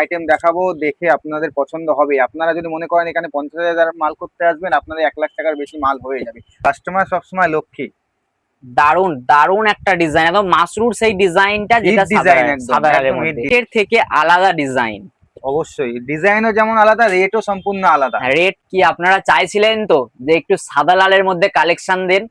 Item দেখাবো, দেখে আপনাদের পছন্দ হবে। আপনারা যদি মনে করেন এখানে 50,000 মাল করতে আসবেন, আপনাদের 1 লাখ টাকার বেশি মাল হয়ে যাবে। কাস্টমার সবসময় লক্ষ্মী। দারুন দারুন একটা ডিজাইন, একদম মাসরুর সেই ডিজাইনটা, হিট যেটা সাদা ডিজাইন, একদম সাদা লালের একদম হিট। মধ্যে এর থেকে আলাদা ডিজাইন। অবশ্যই ডিজাইনও যেমন আলাদা, রেটও সম্পূর্ণ আলাদা। রেট কি আপনারা চাইছিলেন তো যে একটু সাদা লালের মধ্যে কালেকশন দেন,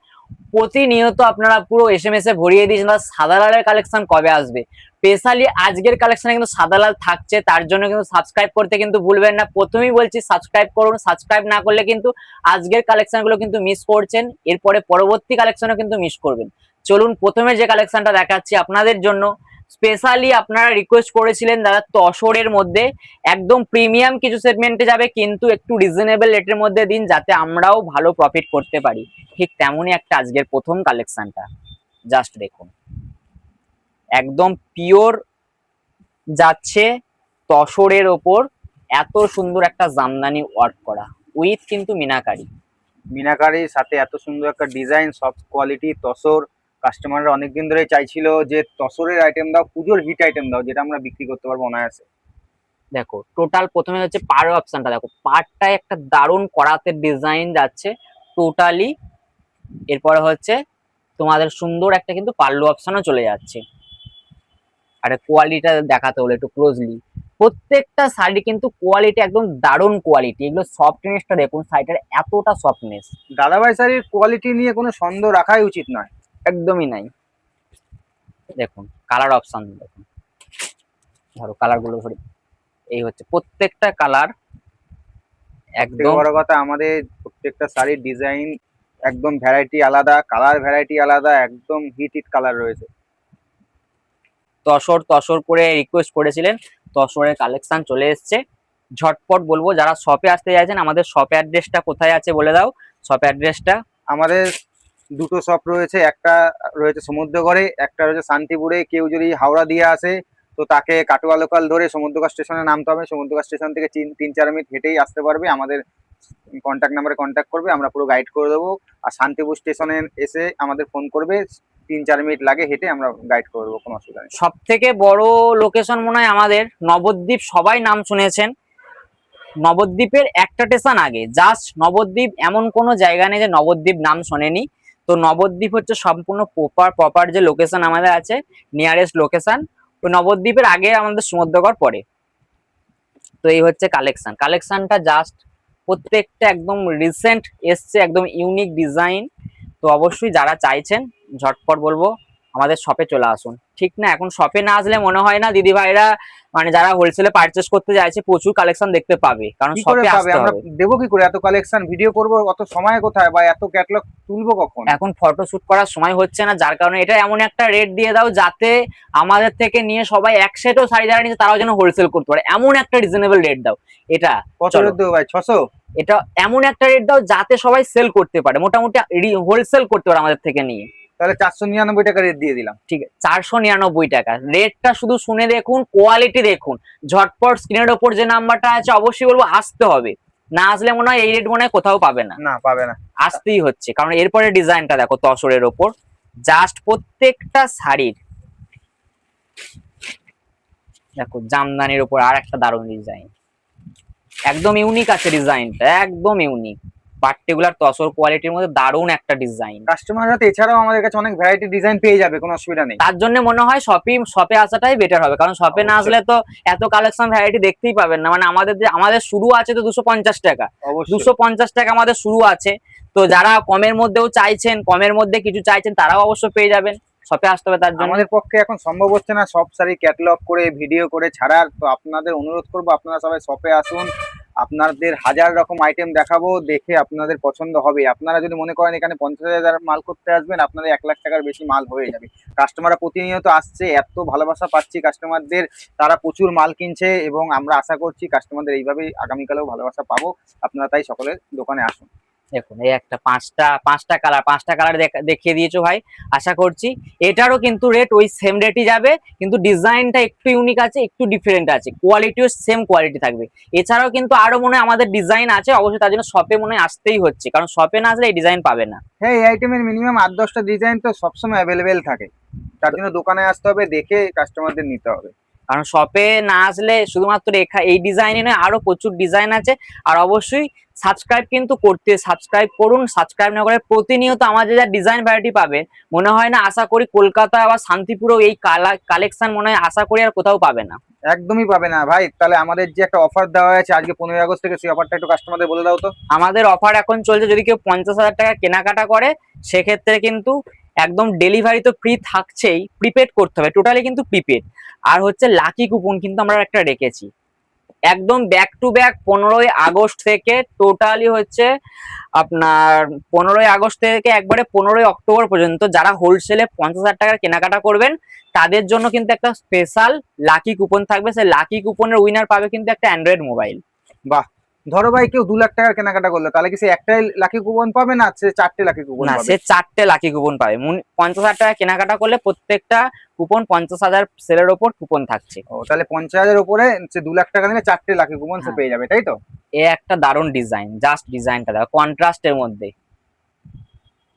প্রতিনিয়ত আপনারা পুরো এসএমএস এ ভরিয়ে দিয়েছেন সাদা লালের কালেকশন কবে আসবে। স্পেশালি আজকের কালেকশনে কিন্তু সাদা লাল থাকছে, তার জন্য কিন্তু সাবস্ক্রাইব করতে কিন্তু ভুলবেন না। প্রথমেই বলছি সাবস্ক্রাইব করুন, সাবস্ক্রাইব না করলে কিন্তু আজকের কালেকশন গুলো কিন্তু মিস করছেন, এরপরে পরবর্তী কালেকশনও কিন্তু মিস করবেন। চলুন প্রথমে যে কালেকশনটা দেখাচ্ছি আপনাদের জন্য, স্পেশালি আপনারা রিকোয়েস্ট করেছিলেন দাদা তসরের মধ্যে একদম প্রিমিয়াম কিছু সেগমেন্টে যাবে, কিন্তু একটু রিজনেবল রেটের মধ্যে দিন যাতে আমরাও ভালো প্রফিট করতে পারি। ঠিক তেমনই একটা আজকের প্রথম কালেকশনটা, জাস্ট দেখুন একদম পিওর যাচ্ছে তসরের ওপর, এত সুন্দর একটা জামদানি ওয়ার্ক করা উইথ কিন্তু মিনাকারি। মিনাকারির সাথে এত সুন্দর একটা ডিজাইন, সফট কোয়ালিটি তসর। কাস্টমাররা অনেকদিন ধরে চাইছিল যে তসরের আইটেম দাও, পুজোর হিট আইটেম দাও, যেটা আমরা বিক্রি করতে পারবো অনায়াসে। দেখো টোটাল প্রথমে হচ্ছে পার অপশনটা, দেখো পারটায় একটা দারুণ করাতে ডিজাইন যাচ্ছে টোটালি। এরপরে হচ্ছে তোমাদের সুন্দর একটা কিন্তু পাল্লু অপশনও চলে যাচ্ছে। আর কোয়ালিটিটা দেখাতে হলো একটু ক্লোজলি, প্রত্যেকটা শাড়ি কিন্তু কোয়ালিটি একদম দারুণ কোয়ালিটি। এগুলো সফটনেসটা দেখুন, শাড়িটার এতটা সফটনেস, দাদাভাই শাড়ির কোয়ালিটি নিয়ে কোনো সন্দেহ রাখাই উচিত নয়। একদমই নাই। দেখুন কালার অপশন দেখুন, ধরো কালার গুলো ধরি, এই হচ্ছে প্রত্যেকটা কালার একদম একদম। বড় কথা, আমাদের প্রত্যেকটা শাড়ির ডিজাইন একদম ভ্যারাইটি আলাদা, কালার ভ্যারাইটি আলাদা, একদম হিট হিট কালার রয়েছে। তসর তসর করে রিকোয়েস্ট করেছিলেন, তসরের কালেকশন চলে এসছে। ঝটপট বলবো যারা শপে আসতে চাইছেন, আমাদের শপে অ্যাড্রেসটা কোথায় আছে বলে দাও, শপে অ্যাড্রেসটা। আমাদের দুটো শপ রয়েছে, একটা রয়েছে সমুদ্রগড়ে, একটা রয়েছে শান্তিপুরে। কেউ যদি হাওড়া দিয়ে আসে তো তাকে কাটোয়া লোকাল ধরে সমুদ্রগড় স্টেশনে নামতে হবে। সমুদ্রগড় স্টেশন থেকে 3-4 মিনিট হেঁটেই আসতে পারবে। আমাদের কন্ট্যাক্ট নাম্বারে কন্ট্যাক্ট করবে, আমরা পুরো গাইড করে দেবো। আর শান্তিপুর স্টেশনে এসে আমাদের ফোন করবে, 3-4 মিনিট লাগে হেঁটে, আমরা গাইড করে দেবো, কোনো অসুবিধা নেই। সব থেকে বড় লোকেশন মনে হয় আমাদের নবদ্বীপ, সবাই নাম শুনেছেন। নবদ্বীপের একটা স্টেশন আগে, জাস্ট নবদ্বীপ, এমন কোনো জায়গা নেই যে নবদ্বীপ নাম শোনেনি। তো নবদ্বীপ হচ্ছে সম্পূর্ণ প্রপার যে লোকেশন আমাদের আছে, নিয়ারেস্ট লোকেশন। তো নবদ্বীপের আগে আমাদের সমুদ্রগড় পড়ে। তো এই হচ্ছে কালেকশনটা জাস্ট প্রত্যেকটা একদম রিসেন্ট এসছে, একদম ইউনিক ডিজাইন। তো অবশ্যই যারা চাইছেন ঝটপট বলবো আমাদের শপে চলে আসুন। ঠিক না, এখন শপে না আসলে মনে হয় না দিদি ভাইরা, মানে যারা হোলসেলে পারচেস করতে চাইছে প্রচুর কালেকশন দেখতে পাবে, কারণ কি করে শপে পাবে? আসতে আমরা হবে। দেবো কি করে? এত কালেকশন ভিডিও করবো, অত সময় কোথায়, বা এত ক্যাটালগ তুলবো কখন? এখন ফটো শুট করার সময় হচ্ছে না, যার কারণে এটা এমন একটা রেট দিয়ে দাও যাতে আমাদের থেকে নিয়ে সবাই এক সেটও শাড়ি যারা নিচ্ছে তারাও যেন হোলসেল করতে পারে, এমন একটা রিজনেবল রেট দাও। এটা কত চলো, রেট দেবো ভাই? 600? এটা এমন একটা রেট দাও যাতে সবাই সেল করতে পারে, মোটামুটি হোলসেল করতে পারে আমাদের থেকে নিয়ে। তাহলে 499 টাকা রেট দিয়ে দিলাম। ঠিক আছে 499 টাকা রেটটা, শুধু শুনে দেখুন, কোয়ালিটি দেখুন। ঝটপট স্ক্রিনের ওপর যে নাম্বারটা আছে অবশ্যই বলবো আসতে হবে, না আসলে মনে হয় এই রেট মনে হয় কোথাও পাবে না। না, পাবে না। আসতেই হচ্ছে, কারণ এরপরে ডিজাইনটা দেখো তসরের ওপর, জাস্ট প্রত্যেকটা শাড়ির দেখো জামদানির ওপর আর একটা দারুণ ডিজাইন, একদম ইউনিক আছে ডিজাইনটা, একদম ইউনিক, পার্টিকুলার তসর কোয়ালিটির মধ্যে দারুণ একটা ডিজাইন। কাস্টমাররা তো এছাড়াও আমাদের কাছে অনেক ভ্যারাইটি ডিজাইন পেয়ে যাবে, কোনো অসুবিধা নেই। তার জন্য মনে হয় শপে আসাটাই বেটার হবে, কারণ শপে না আসলে তো এত কালেকশন ভ্যারাইটি দেখতেই পাবেন না। মানে আমাদের শুরু আছে তো 250 টাকা, অবশ্যই 250 টাকা আমাদের শুরু আছে। তো যারা কমের মধ্যেও চাইছেন, কমের মধ্যে কিছু চাইছেন, তারাও অবশ্য পেয়ে যাবেন। শপে আসতে হবে, তার জন্য আমাদের পক্ষে এখন সম্ভব হচ্ছে না সব শাড়ি ক্যাটালগ করে ভিডিও করে ছাড়ার। তো আপনাদের অনুরোধ করবো, আপনারা সবাই শপে আসুন, আপনাদের হাজার রকম আইটেম দেখাবো, দেখে আপনাদের পছন্দ হবে। আপনারা যদি মনে করেন এখানে 50,000 মাল করতে আসবেন, আপনাদের 1 লাখ টাকার বেশি মাল হয়ে যাবে। কাস্টমাররা প্রতিনিয়ত আসছে, এত ভালোবাসা পাচ্ছি কাস্টমারদের, তারা প্রচুর মাল কিনছে, এবং আমরা আশা করছি কাস্টমারদের এইভাবেই আগামীকালেও ভালোবাসা পাবো। আপনারা তাই সকলে দোকানে আসুন। দেখুন এই একটা পাঁচটা কালার দেখিয়ে দিয়েছো ভাই। আশা করছি এটারও কিন্তু রেট ওই সেম রেটই যাবে, কিন্তু ডিজাইনটা একটু ইউনিক আছে, একটু ডিফারেন্ট আছে, কোয়ালিটিও সেম কোয়ালিটি থাকবে। এছাড়াও কিন্তু আরো মনে হয় আমাদের ডিজাইন আছে, অবশ্যই তার জন্য শপে মনে হয় আসতেই হচ্ছে, কারণ শপে না আসলে এই ডিজাইন পাবে না। হ্যাঁ, এই আইটেমের মিনিমাম 8-10টা ডিজাইন তো সবসময় অ্যাভেলেবেল থাকে, তার জন্য দোকানে আসতে হবে, দেখে কাস্টমারদের নিতে হবে। কারণ শপে না আসলে শুধুমাত্র এই ডিজাইনে নয়, আরো প্রচুর ডিজাইন আছে। আর অবশ্যই সাবস্ক্রাইব করুন। সাবস্ক্রাইব না করে প্রতিনিয়ত আমাদের যা ডিজাইন ভ্যারাইটি পাবে, মনে হয় না, আশা করি কলকাতা বা শান্তিপুরেও এই কালেকশন মনে হয় আশা করি আর কোথাও পাবে না। একদমই পাবে না ভাই। তাহলে আমাদের যে একটা অফার দেওয়া হয়েছে আজকে 15 আগস্ট থেকে, সেই অফারটা একটু কাস্টমারদের বলে দাও তো। আমাদের অফার এখন চলছে, যদি কেউ 50,000 টাকা কেনাকাটা করে সেক্ষেত্রে কিন্তু একদম ডেলিভারি তো ফ্রি থাকছেই, প্রিপেড করতে হবে, টোটালি কিন্তু প্রিপেড। আর হচ্ছে লাকি কুপন কিন্তু আমরা একটা রেখেছি, একদম ব্যাক টু ব্যাক 15ই আগস্ট থেকে টোটালি হচ্ছে আপনার 15ই আগস্ট থেকে একবারে 15ই অক্টোবর পর্যন্ত যারা হোলসেলে 50,000 টাকার কেনাকাটা করবেন তাদের জন্য কিন্তু একটা স্পেশাল লাকি কুপন থাকবে। সেই লাকি কুপনের উইনার পাবে কিন্তু একটা অ্যান্ড্রয়েড মোবাইল। বাহ। ধরো ভাই কেউ 2 লাখ টাকার কেনাকাটা করলো, তাহলে কি সে একটাই লাকি কুপন পাবে না সে 4টে লাকি কুপন না, পাবে? সে 4টে লাকি কুপন পাবে। 50,000 টাকা কেনাকাটা করলে প্রত্যেকটা কুপন 50,000 সেলের ওপর কুপন থাকছে। ও, তাহলে 50,000 উপরে সে 2 লাখ টাকা নিলে 4টে লাকি কুপন সে হ্যাঁ। পেয়ে যাবে, তাই তো? এ একটা দারুণ ডিজাইন, জাস্ট ডিজাইনটা দেখো, কন্ট্রাস্টের মধ্যে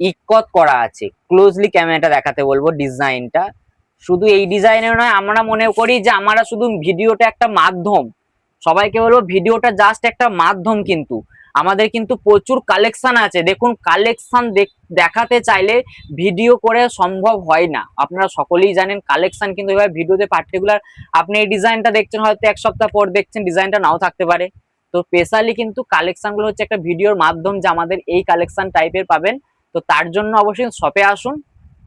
ইকত করা আছে। ক্লোজলি ক্যামেরাটা দেখাতে বলবো ডিজাইনটা। শুধু এই ডিজাইনে নয়, আমরা মনে করি যে আমরা শুধু ভিডিওটা একটা মাধ্যম, সবাইকে বলবো ভিডিওটা জাস্ট একটা মাধ্যম, কিন্তু আমাদের কিন্তু প্রচুর কালেকশন আছে। দেখুন, কালেকশন দেখাতে চাইলে ভিডিও করে সম্ভব হয় না, আপনারা সকলেই জানেন। কালেকশন কিন্তু এবার ভিডিওতে পার্টিকুলার, আপনি এই ডিজাইনটা দেখছেন, হয়তো 1 সপ্তাহ পর দেখছেন ডিজাইনটা নাও থাকতে পারে। তো স্পেশালি কিন্তু কালেকশন গুলো হচ্ছে একটা ভিডিওর মাধ্যম, যে আমাদের এই কালেকশন টাইপের পাবেন। তো তার জন্য অবশ্যই শপে আসুন,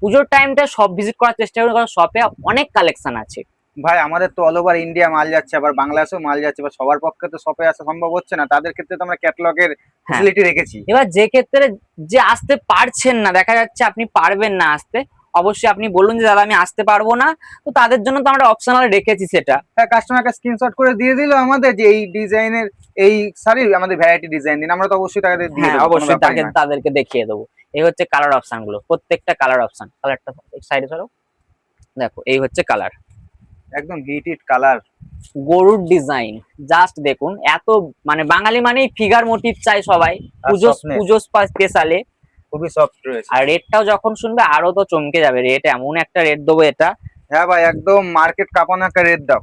পুজোর টাইমটা সব ভিজিট করার চেষ্টা করুন, কারণ শপে অনেক কালেকশন আছে। ভাই আমাদের তো অল ওভার ইন্ডিয়া মাল যাচ্ছে, আবার বাংলাদেশেও মাল যাচ্ছে, বা সবার পক্ষে তো শপে আসা সম্ভব হচ্ছে না, তাদের ক্ষেত্রে তো আমরা ক্যাটালগের ফ্যাসিলিটি রেখেছি। এবার যে ক্ষেত্রে যে আসতে পারছেন না, দেখা যাচ্ছে আপনি পারবেন না আসতে, অবশ্যই আপনি বলুন যে দাদা আমি আসতে পারবো না, তো তাদের জন্য তো আমরা অপশনাল রেখেছি সেটা। হ্যাঁ, কাস্টমারকে স্ক্রিনশট করে দিয়ে দিল আমাদের যে এই ডিজাইনের এই শাড়ির আমাদের ভ্যারাইটি ডিজাইন দিন, আমরা তো অবশ্যই তাদের দিয়ে হ্যাঁ, দেবো, কোনো অবশ্যই ব্যাপারই না। তাদেরকে দেখিয়ে দেবো। এই হচ্ছে কালার অপশন গুলো, প্রত্যেকটা কালার অপশন। কালারটা সাইডে সরো, দেখো এই হচ্ছে কালার, একদম হিট কালার। গরুর ডিজাইন জাস্ট দেখুন, এত মানে বাঙালি মানেই ফিগার মোটিভ চাই সবাই, আর পুজো softness। পুজো স্পেশালে। খুবই সফট রয়েছে। আর রেটটাও যখন শুনবে আরো তো চমকে যাবে, রেট এমন একটা রেট দেবো এটা। হ্যাঁ ভাই, একদম মার্কেট কাঁপানো একটা রেট দাও।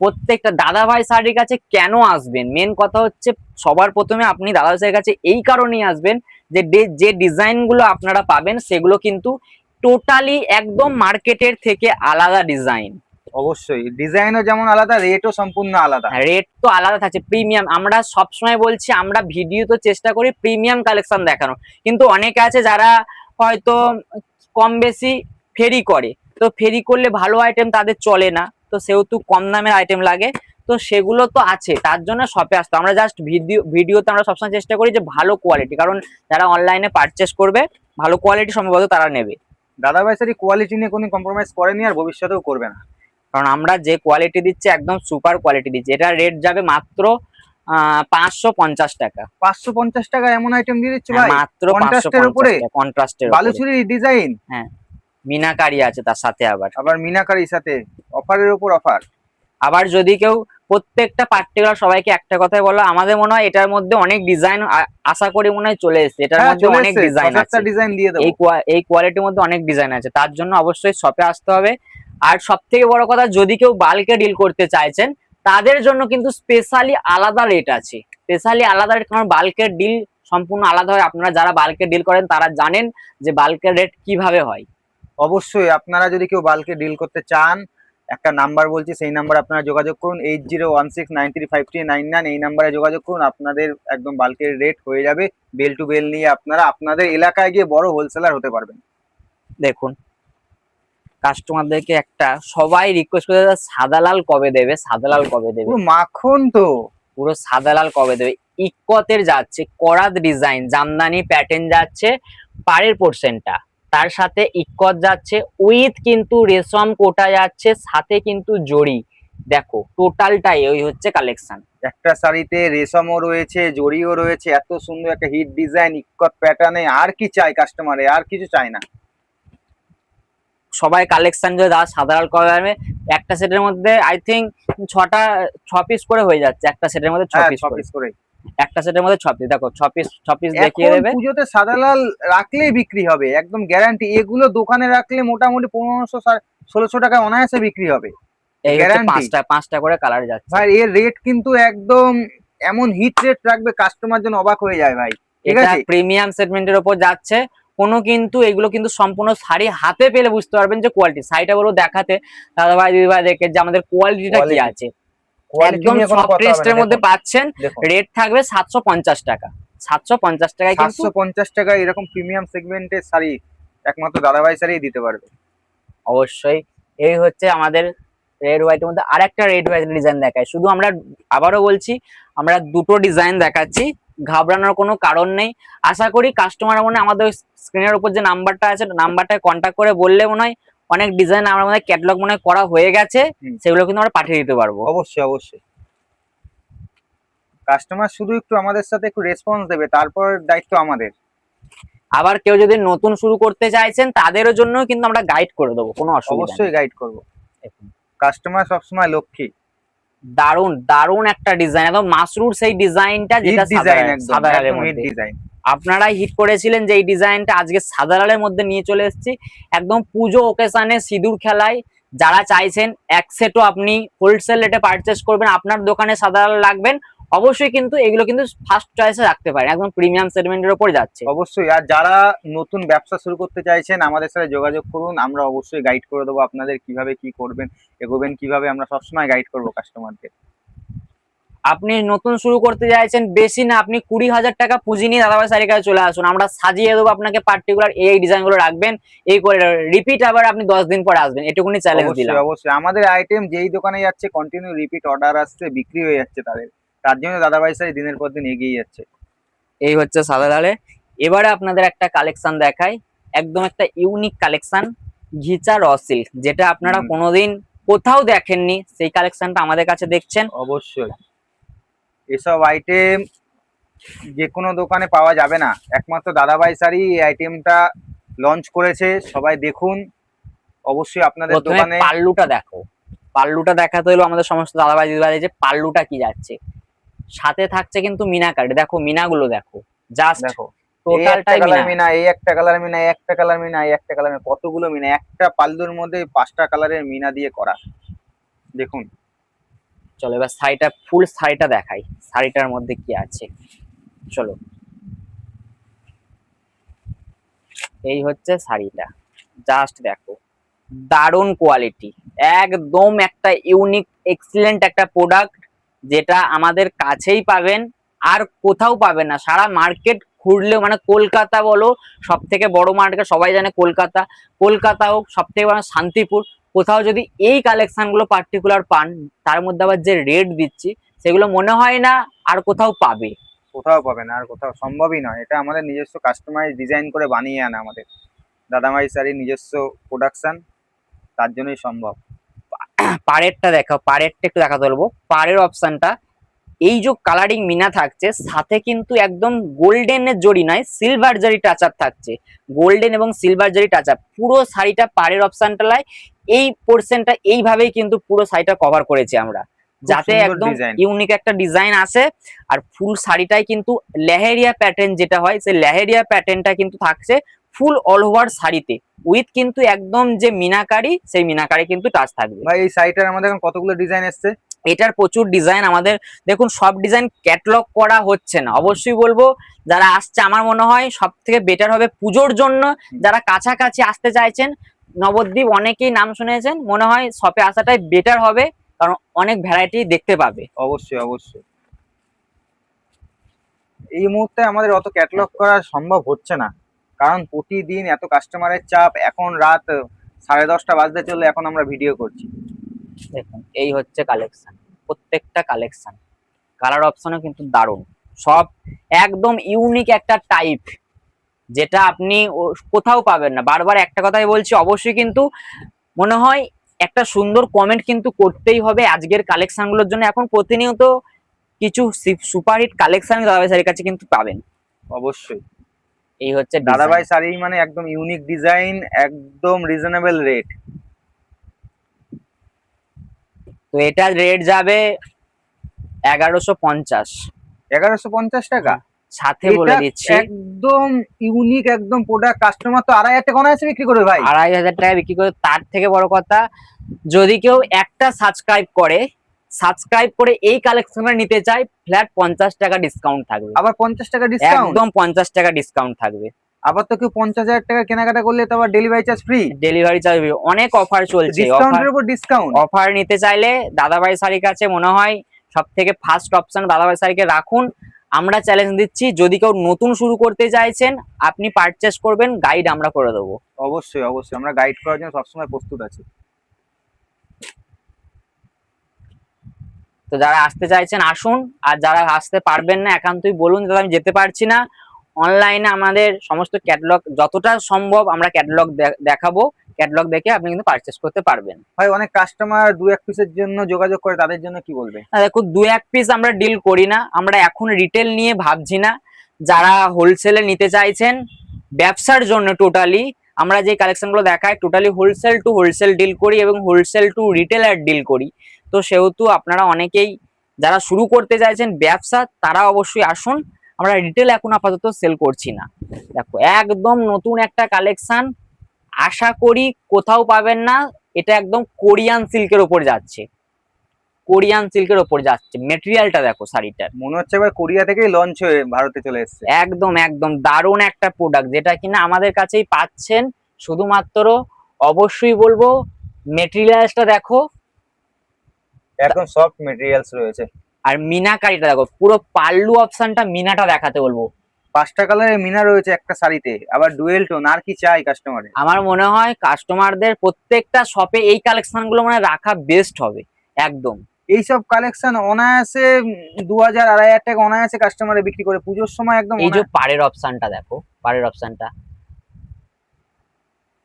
প্রত্যেকটা দাদা ভাই শাড়ির কাছে কেন আসবেন, মেন কথা হচ্ছে সবার প্রথমে আপনি দাদা ভাইয়ের কাছে এই কারণেই আসবেন যে যে ডিজাইন গুলো আপনারা পাবেন সেগুলো কিন্তু টোটালি একদম মার্কেটের থেকে আলাদা ডিজাইন। অবশ্যই ডিজাইনও যেমন আলাদা, রেটও সম্পূর্ণ আলাদা। রেট তো আলাদা থাকছে, প্রিমিয়াম। আমরা সবসময় বলছি আমরা ভিডিও তো চেষ্টা করি প্রিমিয়াম কালেকশন দেখানো, কিন্তু অনেকে আছে যারা হয়তো কম বেশি ফেরি করে, তো ফেরি করলে ভালো আইটেম তাদের চলে না, তো সেহেতু কম দামের আইটেম লাগে, তো সেগুলো তো আছে, তার জন্য শপে আসতো। আমরা জাস্ট ভিডিওতে আমরা সবসময় চেষ্টা করি যে ভালো কোয়ালিটি, কারণ যারা অনলাইনে পারচেস করবে ভালো কোয়ালিটি সম্ভবত তারা নেবে। দাদা ভাই শাড়ি কোয়ালিটি নিয়ে কোনো কম্প্রোমাইজ করেনি আর ভবিষ্যতেও করবে না। কারণ আমরা যে কোয়ালিটি দিচ্ছি একদম সুপার কোয়ালিটি দিচ্ছি। এটা রেট যাবে মাত্র 550 টাকা। 550 টাকা এমন আইটেম দিয়ে দিচ্ছ হ্যাঁ, ভাই? মাত্র কন্ট্রাস্টের উপরে, কন্ট্রাস্টের বালুচুরির ডিজাইন। হ্যাঁ, মিনাকারি আছে তার সাথে, আবার মিনাকারির সাথে অফারের উপর অফার। আবার যদি কেউ প্রত্যেকটা পার্টিকুলার, সবাইকে একটা কথাই বলো, আমাদের মনে হয় এটার মধ্যে অনেক ডিজাইন আশা করি মনে হয় চলে এসেছে, এটার মধ্যে অনেক ডিজাইন আছে, ডিজাইন দিয়ে দেবো। এই কোয়ালিটির মধ্যে অনেক ডিজাইন আছে, তার জন্য অবশ্যই শপে আসতে হবে। আর সব থেকে বড় কথা, যদি কেউ বাল্কে ডিল করতে চাইছেন তাদের জন্য কিন্তু স্পেশালি আলাদা রেট আছে, স্পেশালি আলাদা রেট, কারণ বাল্কের ডিল সম্পূর্ণ আলাদা হয়। আপনারা যারা বাল্কে ডিল করেন তারা জানেন যে বাল্কের রেট কিভাবে হয়। অবশ্যই আপনারা যদি কেউ বাল্কে ডিল করতে চান, একটা নাম্বার বলছি, সেই নাম্বার আপনারা যোগাযোগ করুন, 8016935399। এই নাম্বারে যোগাযোগ করুন, আপনাদের একদম বাল্কের রেট হয়ে যাবে। বেল টু বেল নিয়ে আপনারা আপনাদের এলাকায় গিয়ে বড় হোলসেলার হতে পারবেন। দেখুন, কাস্টমারদেরকে একটা সবাই রিকোয়েস্ট করে, সাদা লাল কবে দেবে, সাদা লাল কবে দেবে, পুরো মাখন তো। পুরো সাদা লাল কবে দেবে। ইকতের যাচ্ছে করাত ডিজাইন, জামদানি প্যাটার্ন যাচ্ছে পাড়ের পোর্শনটা, তার সাথে ইকত যাচ্ছে উইথ কিন্তু রেশম কোটা যাচ্ছে, সাথে কিন্তু জড়ি। দেখো টোটালটাই ওই হচ্ছে কালেকশন। একটা শাড়িতে রেশমও রয়েছে, জরিও রয়েছে, এত সুন্দর একটা হিট ডিজাইন ইক্কত প্যাটার্নে, আর কি চাই কাস্টমারে, আর কিছু চাই না। সবাই কালেকশন যদি দাদা সাদা লাল কবে দেবে, একটা সেটের মধ্যে আই থিঙ্ক 6 পিস করে হয়ে যাচ্ছে, একটা সেটের মধ্যে 6 পিস করে, একটা সেটের মধ্যে 6 পিস। দেখো 6 পিস দেখিয়ে দেবে। পুজোতে সাদা লাল রাখলেই বিক্রি হবে, একদম গ্যারান্টি। এগুলো দোকানে রাখলে মোটামুটি 1500-1600 টাকা অনায়াসে বিক্রি হবে। এই হচ্ছে Guarantee? পাঁচটা করে কালার যাচ্ছে। ভাই এর রেট কিন্তু একদম এমন হিট রেট রাখবে, কাস্টমার যেন অবাক হয়ে যায় ভাই, ঠিক এটা আছে। প্রিমিয়াম সেগমেন্টের উপর যাচ্ছে। কোনো কিন্তু এগুলো কিন্তু সম্পূর্ণ শাড়ি হাতে পেলে বুঝতে পারবেন যে কোয়ালিটি। শাড়িটা বলবো দেখাতে দাদা ভাই দিদি ভাই দেখে যে আমাদের কোয়ালিটিটা কি কোয়ালিটি, আছে। কোয়ালিটি একদম নিয়ে কোনো সফট কথা হবে না। রেস্টের মধ্যে দেখুন পাচ্ছেন। দেখুন রেট থাকবে 750 টাকা। 750 টাকায় কিন্তু 750 টাকায় এরকম প্রিমিয়াম সেগমেন্টের শাড়ি একমাত্র দাদাভাই শাড়ি দিতে পারবে। অবশ্যই। এই হচ্ছে আমাদের রেড হোয়াইটের মধ্যে আরেকটা রেড হোয়াইট ডিজাইন দেখায়। শুধু আমরা আবারও বলছি, আমরা দুটো ডিজাইন দেখাচ্ছি, ঘাবড়ানোর কোনো কারণ নেই। আশা করি কাস্টমার মনে আমাদের স্ক্রিনের উপর যে নাম্বারটা আছে নাম্বারটায় কন্ট্যাক্ট করে বললে মনে হয় অনেক ডিজাইন আমরা মনে হয় ক্যাটালগ মনে হয় করা হয়ে গেছে, সেগুলো কিন্তু আমরা পাঠিয়ে দিতে পারবো। অবশ্যই অবশ্যই, কাস্টমার শুধু একটু আমাদের সাথে একটু রেসপন্স দেবে, তারপর দায়িত্ব আমাদের। আবার কেউ যদি নতুন শুরু করতে চাইছেন তাদেরও জন্য কিন্তু আমরা গাইড করে দেবো, কোনো অসুবিধা নেই। অবশ্যই গাইড করবো, কাস্টমার সবসময় লক্ষ্মী। দারুন দারুন একটা ডিজাইন, একদম মাসরুর সেই ডিজাইনটা যেটা ডিজাইন একদম সাদা লালের একদম হিট মধ্যে ডিজাইন। আপনারাই হিট করেছিলেন যে এই ডিজাইনটা আজকে সাদা লালের মধ্যে নিয়ে চলে এসেছি। একদম পুজো ওকেশনে সিঁদুর খেলায় যারা চাইছেন এক সেটও আপনি হোলসেল রেটে পারচেস করবেন, আপনার দোকানে সাদা লাল রাখবেন, অবশ্যই কিন্তু এগুলো কিন্তু ফার্স্ট চয়েসে রাখতে পারেন, একদম প্রিমিয়াম সেগমেন্টের উপর যাচ্ছে। অবশ্যই, আর যারা নতুন ব্যবসা শুরু করতে চাইছেন আমাদের সাথে যোগাযোগ করুন, আমরা অবশ্যই গাইড করে দেবো আপনাদের কিভাবে কি করবেন, এগোবেন কিভাবে, আমরা সবসময় গাইড করবো কাস্টমারদের। আপনি নতুন শুরু করতে চাইছেন, বেশি না, আপনি 20,000 টাকা পুঁজি নিয়ে দাদাভাই শাড়ির কাছে চলে আসুন, আমরা সাজিয়ে দেবো আপনাকে। পার্টিকুলার এই ডিজাইন গুলো রাখবেন, এই করে রিপিট আবার আপনি 10 দিন পরে আসবেন, এটুকুনি চ্যালেঞ্জ দিলাম। অবশ্যই অবশ্যই, আমাদের আইটেম যেই দোকানে যাচ্ছে কন্টিনিউ রিপিট অর্ডার আসছে, বিক্রি হয়ে যাচ্ছে তাদের, তার জন্য দাদাভাই সাই দিনের পর দিন এগিয়ে যাচ্ছে। এই হচ্ছে সাদা লালে। এবারে আপনাদের একটা কালেকশন দেখাই, একদম একটা ইউনিক কালেকশন, ঘিচা র সিল্ক, যেটা আপনারা কোনোদিন কোথাও দেখেননি, সেই কালেকশনটা আমাদের কাছে দেখছেন। অবশ্যই, এসব আইটেম যে কোনো দোকানে পাওয়া যাবে না, একমাত্র দাদাভাই শাড়ি এই আইটেমটা লঞ্চ করেছে, সবাই দেখুন অবশ্যই আপনাদের প্রথমে দোকানে। পাল্লুটা দেখো, পাল্লুটা দেখাতে হলো আমাদের সমস্ত দাদাভাই দিদিভাই যে পাল্লুটা কি যাচ্ছে, সাথে থাকছে কিন্তু মিনাকারি, দেখো মিনাগুলো দেখো, জাস্ট দেখো এই একটা টোটালটাই কালার মিনা। মিনা, এই একটা কালার মিনা, এই একটা কালার মিনা, এই একটা কালার, কতগুলো মিনা, একটা পাল্লুর মধ্যে 5টা কালারের মিনা দিয়ে করা, দেখুন। চলো এবার শাড়িটা, ফুল শাড়িটা দেখাই, শাড়িটার মধ্যে কি আছে। চলো, এই হচ্ছে শাড়িটা, জাস্ট দেখো, দারুণ কোয়ালিটি, একদম একটা ইউনিক এক্সিলেন্ট একটা প্রোডাক্ট, যেটা আমাদের কাছেই পাবেন, আর কোথাও পাবেন না। সারা মার্কেট ঘুরলেও, মানে কলকাতা বলো, সব থেকে বড় মার্কেট সবাই জানে কলকাতা, কলকাতা হোক, সব থেকে বড় শান্তিপুর, কোথাও যদি এই কালেকশন গুলো পার্টিকুলার পান, তার মধ্যে আবার যে রেট দিচ্ছি, সেগুলো মনে হয় না আর কোথাও পাবে। কোথাও পাবে না, আর কোথাও সম্ভবই নয়, এটা আমাদের নিজস্ব কাস্টমাইজ ডিজাইন করে বানিয়ে আনা আমাদের দাদাভাই শাড়ির নিজস্ব প্রোডাকশন, তার জন্যই সম্ভব। পাড়েরটা দেখাও, পাড়েরটা একটু দেখাতে বলবো, পাড়ের অপশনটা, এই যে কালারিং মিনা থাকছে, সাথে কিন্তু একদম গোল্ডেনের জড়ি নয়, সিলভার জড়ি টাচ আপ থাকছে, গোল্ডেন এবং সিলভার জড়ি টাচ আপ পুরো শাড়িটা পাড়ের অপশনটা লাই, এই পোর্শনটা এইভাবেই কিন্তু পুরো শাড়িটা কভার করেছি আমরা, যাতে একদম ইউনিক একটা ডিজাইন আসে। আর ফুল শাড়িটাই কিন্তু লেহেরিয়া প্যাটার্ন যেটা হয়, সেই লেহেরিয়া প্যাটার্নটা কিন্তু থাকছে ফুল অল ওভার শাড়িতে, উইথ কিন্তু একদম যে মিনাকারি, সেই মিনাকারি কিন্তু টাচ থাকবে। ভাই এই শাড়িটার আমাদের এখন কতগুলো ডিজাইন এসছে? এটার প্রচুর ডিজাইন আমাদের, দেখুন সব ডিজাইন ক্যাটালগ করা হচ্ছে না, অবশ্যই বলবো যারা আসছে আমার মনে হয় সব থেকে বেটার হবে পুজোর জন্য, যারা কাছাকাছি আসতে চাইছেন, নবদ্বীপ অনেকেই নাম শুনেছেন, মনে হয় শপে আসাটাই বেটার হবে, কারণ অনেক ভ্যারাইটি দেখতে পাবে। অবশ্যই অবশ্যই, এই মুহূর্তে আমাদের অত ক্যাটালগ করা সম্ভব হচ্ছে না, কারণ প্রতিদিন এত কাস্টমারের চাপ, এখন রাত 10:30 বাজতে চলে, এখন আমরা ভিডিও করছি। দেখুন এই হচ্ছে কালেকশন, প্রত্যেকটা কালেকশন, কালার অপশনও কিন্তু দারুণ, সব একদম ইউনিক একটা টাইপ, যেটা আপনি কোথাও পাবেন না। বারবার একটা কথাই বলছি, অবশ্যই কিন্তু মনে হয় একটা সুন্দর কমেন্ট কিন্তু করতেই হবে আজকের কালেকশন গুলোর জন্য। এখন প্রতিনিয়ত কিছু সুপারহিট কালেকশন দাদাভাই শাড়ির কাছে কিন্তু পাবেন। অবশ্যই, এই হচ্ছে দাদাভাই শাড়ি মানে একদম ইউনিক ডিজাইন, একদম রিজনেবল রেট। তো এটার রেট যাবে 1150। 1150 টাকা? সাথে বলে এটা দিচ্ছি একদম ইউনিক একদম প্রোডাক্ট, কাস্টমার তো 2500 টাকা অনায়াসে বিক্রি করে ভাই। 2500 টাকা বিক্রি করে। তার থেকে বড় কথা, যদি কেউ একটা সাবস্ক্রাইব করে এই কালেকশনটা নিতে চায়, ফ্ল্যাট 50 টাকা ডিসকাউন্ট থাকবে। আবার 50 টাকা ডিসকাউন্ট? একদম 50 টাকা ডিসকাউন্ট থাকবে। আবার তো কেউ 50,000 টাকা কেনাকাটা করলে তো আবার delivery charge free. Delivery charge, অনেক অফার চলছে। ডিসকাউন্টের উপর ডিসকাউন্ট। অফার নিতে চাইলে দাদাভাই শাড়ির কাছে মনে হয় সব থেকে ফার্স্ট অপশন দাদাভাই শাড়িকে রাখুন। আমরা চ্যালেঞ্জ দিচ্ছি, যদি কেউ নতুন শুরু করতে চাইছেন আপনি পারচেস করবেন, গাইড আমরা করে দেবো। অবশ্যই অবশ্যই, আমরা গাইড করার জন্য সবসময় প্রস্তুত আছি। তো যারা আসতে চাইছেন আসুন, আর যারা আসতে পারবেন না একান্তই বলুন দাদা আমি যেতে পারছি না। অনলাইনে আমাদের সমস্ত ক্যাটালগ যতটা সম্ভব আমরা ক্যাটালগ দেখাবো, ক্যাটালগ দেখে আপনি কিন্তু পারচেস করতে পারবেন। ভাই অনেক কাস্টমার 2-1 পিসের জন্য যোগাযোগ করে, তাদের জন্য কি বলবে? দেখো 2-1 পিস আমরা ডিল করি না, আমরা এখন রিটেল নিয়ে ভাবছি না। যারা হোলসেলে নিতে চাইছেন ব্যবসার জন্য, টোটালি আমরা যে কালেকশন গুলো দেখাই totally wholesale to wholesale deal করি এবং হোলসেল টু রিটেলার ডিল করি। তো সেহেতু আপনারা অনেকেই যারা শুরু করতে চাইছেন ব্যবসা, তারা অবশ্যই আসুন। আমরা রিটেল এখন আপাতত সেল করছি না। দেখো একদম নতুন একটা কালেকশন, আশা করি কোথাও পাবেন না। এটা একদম কোরিয়ান সিল্কের ওপর যাচ্ছে, কোরিয়ান সিল্কের ওপর যাচ্ছে। মেটেরিয়ালটা দেখো শাড়িটার, মনে হচ্ছে এবার কোরিয়া থেকেই লঞ্চ হয়ে ভারতে চলে এসেছে। একদম একদম দারুণ একটা প্রোডাক্ট, যেটা কিনা আমাদের কাছেই পাচ্ছেন শুধুমাত্র। অবশ্যই বলবো মেটেরিয়ালসটা দেখো, একদম সফট মেটেরিয়ালস রয়েছে। আর মিনাকারিটা দেখো, পুরো পাল্লু অপশনটা মিনাটা দেখাতে বলবো। 5টা কালারের মিনা রয়েছে একটা শাড়িতে, আবার ডুয়েল টোন। আর কি চাই কাস্টমারের? আমার মনে হয় কাস্টমারদের প্রত্যেকটা শপে এই কালেকশন গুলো মানে রাখা বেস্ট হবে একদম। এইসব কালেকশন অনায়াসে 2000-2500 টাকা অনায়াসে কাস্টমারে বিক্রি করে পুজোর সময় একদম। এই যে পাড়ের অপশনটা দেখো, পাড়ের অপশনটা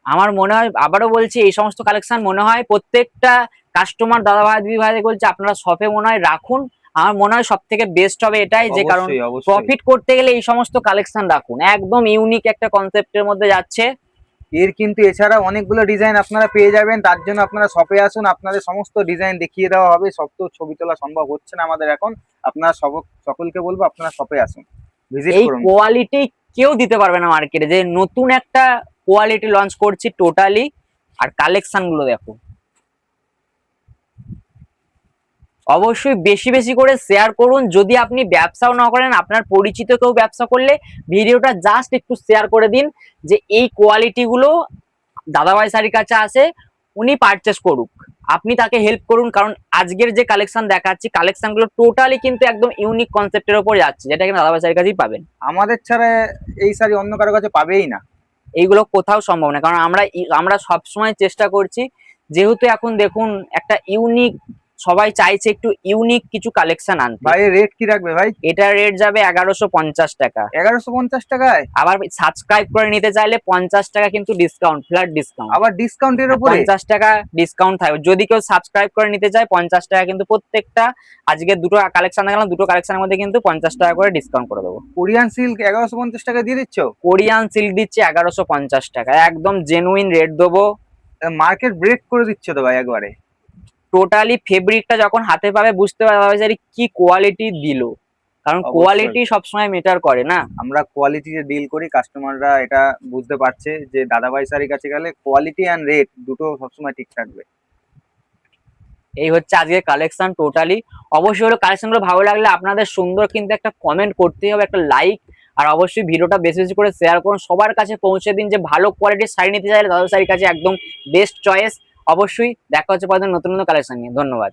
আমার মনে হয়, আবারও বলছি, এই সমস্ত কালেকশন মনে হয় প্রত্যেকটা কাস্টমার দাদা ভাই দিদি ভাই বলছে আপনারা শপে মনে হয় রাখুন। আমার মনে হয় সব থেকে বেস্ট হবে এটাই, যে কারণ অবশ্যই অবশ্যই। প্রফিট করতে গেলে এই সমস্ত কালেকশন রাখুন, একদম ইউনিক একটা কনসেপ্টের মধ্যে যাচ্ছে। এর কিন্তু এছাড়া অনেকগুলো ডিজাইন আপনারা পেয়ে যাবেন, তার জন্য আপনারা শপে আসুন, আপনাদের সমস্ত ডিজাইন দেখিয়ে দেওয়া হবে। সব তো ছবি তোলা সম্ভব হচ্ছে না আমাদের এখন। আপনারা সকলকে বলবো আপনারা শপে আসুন, ভিজিট এই করুন। কোয়ালিটি কেউ দিতে পারবে না মার্কেটে, যে নতুন একটা কোয়ালিটি লঞ্চ করছি টোটালি। আর কালেকশন গুলো দেখো, অবশ্যই বেশি বেশি করে শেয়ার করুন। যদি আপনি ব্যবসাও না করেন, আপনার পরিচিত কেউ ব্যবসা করলে ভিডিওটা জাস্ট একটু শেয়ার করে দিন, যে এই কোয়ালিটি গুলো দাদাভাই শাড়ির কাছে আসে, উনি পারচেস করুক, আপনি তাকে হেল্প করুন। কারণ আজকের যে কালেকশন দেখাচ্ছি, কালেকশন গুলো টোটালি কিন্তু একদম ইউনিক কনসেপ্টের উপর যাচ্ছে, যেটা কিন্তু দাদাভাই শাড়ির কাছেই পাবেন। আমাদের ছাড়া এই শাড়ি অন্য কারো কাছে পাবেই না। এইগুলো কোথাও সম্ভব না, কারণ আমরা সবসময় চেষ্টা করছি, যেহেতু এখন দেখুন একটা ইউনিক, সবাই চাইছে একটু ইউনিক কিছু কালেকশন আনতে। ভাই রেট কি রাখবে ভাই? এটার রেট যাবে 1150 টাকা। 1150 টাকায়? আবার সাবস্ক্রাইব করে নিতে চাইলে 50 টাকা কিন্তু ডিসকাউন্ট, ফ্ল্যাট ডিসকাউন্ট। আবার ডিসকাউন্টের উপরে 50 টাকা ডিসকাউন্ট থাকবে যদি কেউ সাবস্ক্রাইব করে নিতে চায়। 50 টাকা কিন্তু প্রত্যেকটা, আজকে দুটো কালেকশন দেখালাম, দুটো কালেকশনের মধ্যে কিন্তু 50 টাকা করে ডিসকাউন্ট করে দেবো। কোরিয়ান সিল্ক 1150 টাকা দিয়ে দিচ্ছ? কোরিয়ান সিল্ক দিচ্ছে 1150 টাকা, একদম জেনুইন রেট দেবো। মার্কেট ব্রেক করে দিচ্ছ তো ভাই একবারে। টোটালি ফেব্রিকটা যখন হাতে পাবে বুঝতে পারবে যে কি কোয়ালিটি দিল, কারণ অবশ্যই। কোয়ালিটি সবসময় মেটার করে না। আমরা কোয়ালিটিতে ডিল করি, কাস্টমাররা এটা বুঝতে পারছে যে দাদাভাই শাড়ির কাছে গেলে কোয়ালিটি অ্যান্ড রেট দুটো সবসময় ঠিক থাকবে। এই হচ্ছে আজকের কালেকশন টোটালি। অবশ্যই হলো কালেকশন গুলো ভালো লাগলে আপনাদের সুন্দর কিন্তু একটা কমেন্ট করতেই হবে, একটা লাইক, আর অবশ্যই ভিডিওটা বেশি বেশি করে শেয়ার করুন, সবার কাছে পৌঁছে দিন, যে ভালো কোয়ালিটির শাড়ি নিতে চাইলে দাদা শাড়ির কাছে একদম বেস্ট চয়েস। অবশ্যই দেখা হচ্ছে পরে নতুন নতুন কালেকশন নিয়ে। ধন্যবাদ।